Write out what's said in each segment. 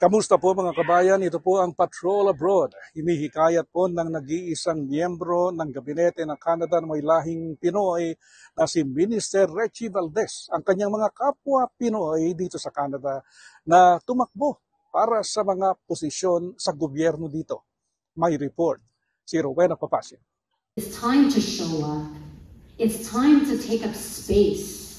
Kamusta po mga kabayan? Ito po ang Patrol Abroad. Hinihikayat po ng nag-iisang miyembro ng gabinete ng Canada na may lahing Pinoy na si Minister Richie Valdez. Ang kanyang mga kapwa Pinoy dito sa Canada na tumakbo para sa mga posisyon sa gobyerno dito. May report si Rowena Papasio. It's time to show up. It's time to take up space.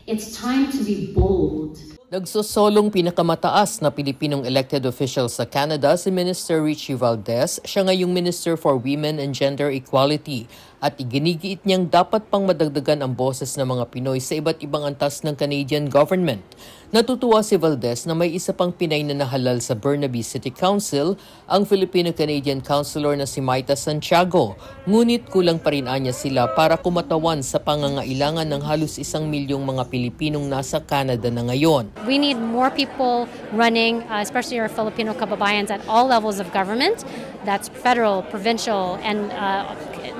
It's time to be bold. Nagsosolong pinakamataas na Pilipinong elected official sa Canada si Minister Richie Valdez. Siya ngayong Minister for Women and Gender Equality at iginigiit niyang dapat pang madagdagan ang boses ng mga Pinoy sa iba't ibang antas ng Canadian government. Natutuwa si Valdez na may isa pang Pinay na nahalal sa Burnaby City Council, ang Filipino-Canadian councilor na si Maita Santiago. Ngunit kulang pa rin anya sila para kumatawan sa pangangailangan ng halos 1 milyong mga Pilipinong nasa Canada na ngayon. We need more people running, especially our Filipino kababayans at all levels of government. That's federal, provincial, and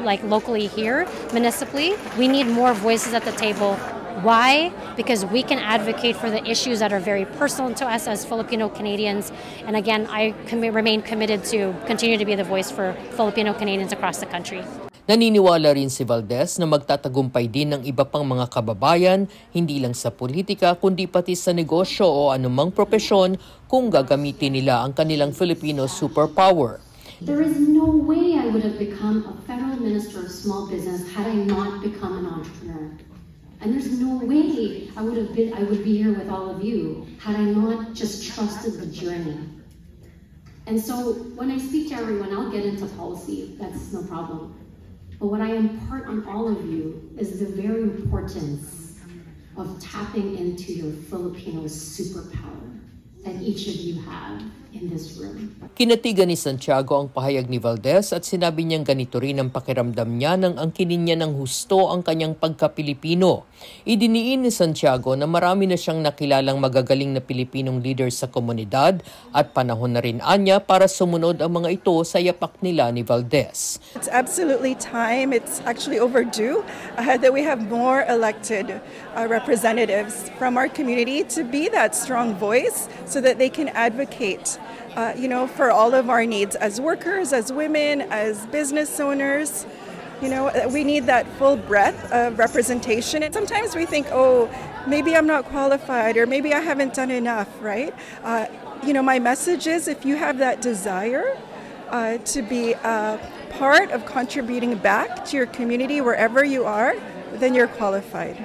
like locally here, municipally. We need more voices at the table. Why? Because we can advocate for the issues that are very personal to us as Filipino Canadians. And again, I remain committed to continue to be the voice for Filipino Canadians across the country. Naniniwala rin si Valdez na magtatagumpay din ng iba pang mga kababayan, hindi lang sa politika kundi pati sa negosyo o anumang propesyon kung gagamitin nila ang kanilang Filipino superpower. There is no way I would have become a federal minister of small business had I not become an entrepreneur. And there's no way I would be here with all of you had I not just trusted the journey. And so when I speak to everyone, I'll get into policy. That's no problem. But what I impart on all of you is the very importance of tapping into your Filipino superpower that each of you have in this room. Kinatigan ni Santiago ang pahayag ni Valdez at sinabi niyang ganito rin ang pakiramdam niya nang angkinin niya ng husto ang kanyang pagka-Pilipino. Idiniin ni Santiago na marami na siyang nakilalang magagaling na Pilipinong leader sa komunidad at panahon na rin anya para sumunod ang mga ito sa yapak nila ni Valdez. It's absolutely time. It's actually overdue that we have more elected representatives from our community to be that strong voice so that they can advocate for all of our needs as workers, as women, as business owners. We need that full breadth of representation. And sometimes we think, oh, maybe I'm not qualified or maybe I haven't done enough, right? My message is if you have that desire to be part of contributing back to your community wherever you are, then you're qualified.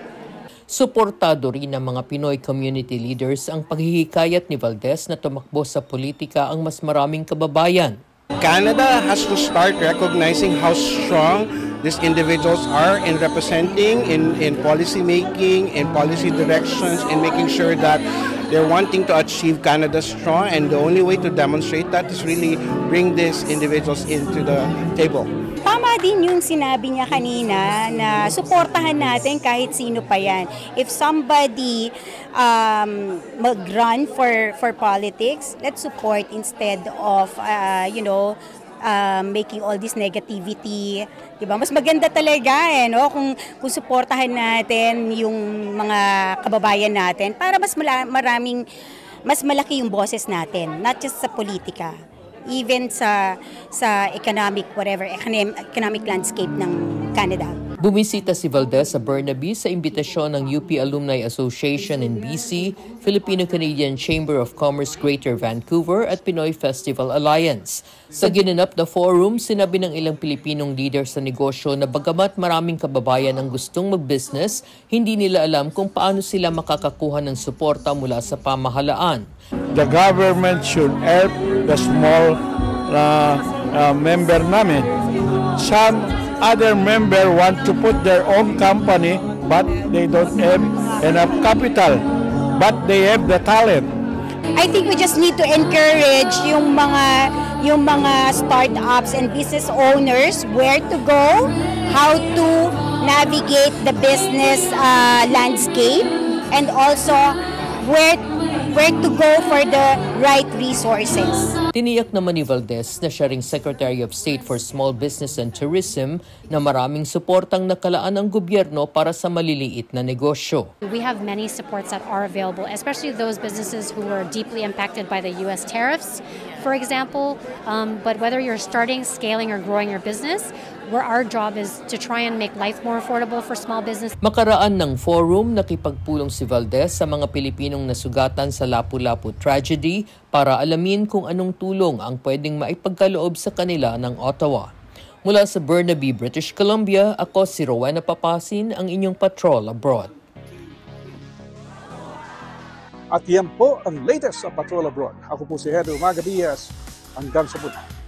Suportado rin ng mga Pinoy community leaders ang paghihikayat ni Valdez na tumakbo sa politika ang mas maraming kababayan. Canada has to start recognizing how strong these individuals are in representing, in policy making, in policy directions, in making sure that they're wanting to achieve Canada strong, and the only way to demonstrate that is really bring these individuals into the table. Tama din yung sinabi niya kanina na suportahan natin kahit sino pa yan. If somebody mag-run for politics, let's support instead of, making all this negativity. Diba? Mas maganda talaga kung suportahan natin yung mga kababayan natin para mas malaki yung boses natin, not just sa politika. Even sa economic landscape ng Canada. Bumisita si Valdez sa Burnaby sa imbitasyon ng UP Alumni Association in BC, Filipino-Canadian Chamber of Commerce Greater Vancouver at Pinoy Festival Alliance. Sa ginanap na forum, sinabi ng ilang Pilipinong leader sa negosyo na bagamat maraming kababayan ang gustong mag-business, hindi nila alam kung paano sila makakakuha ng suporta mula sa pamahalaan. The government should help the small member namin. Some other member want to put their own company but they don't have enough capital, but they have the talent. I think we just need to encourage yung mga startups and business owners where to go, how to navigate the business landscape, and also where to go for the right resources. Tiniyak naman ni Valdez na siya ring Secretary of State for Small Business and Tourism na maraming suportang nakalaan ng gobyerno para sa maliliit na negosyo. We have many supports that are available, especially those businesses who were deeply impacted by the U.S. tariffs, for example. But whether you're starting, scaling, or growing your business, where our job is to try and make life more affordable for small business. Makaraan ng forum, nakipagpulong si Valdez sa mga Pilipinong nasugatan sa Lapu-Lapu tragedy para alamin kung anong tulong ang pwedeng maipagkaloob sa kanila ng Ottawa. Mula sa Burnaby, British Columbia, ako si Rowena Papasin, ang inyong Patrol Abroad. At yan po ang latest sa Patrol Abroad. Ako po si Hedo Umaga Diaz. Hanggang sa muli.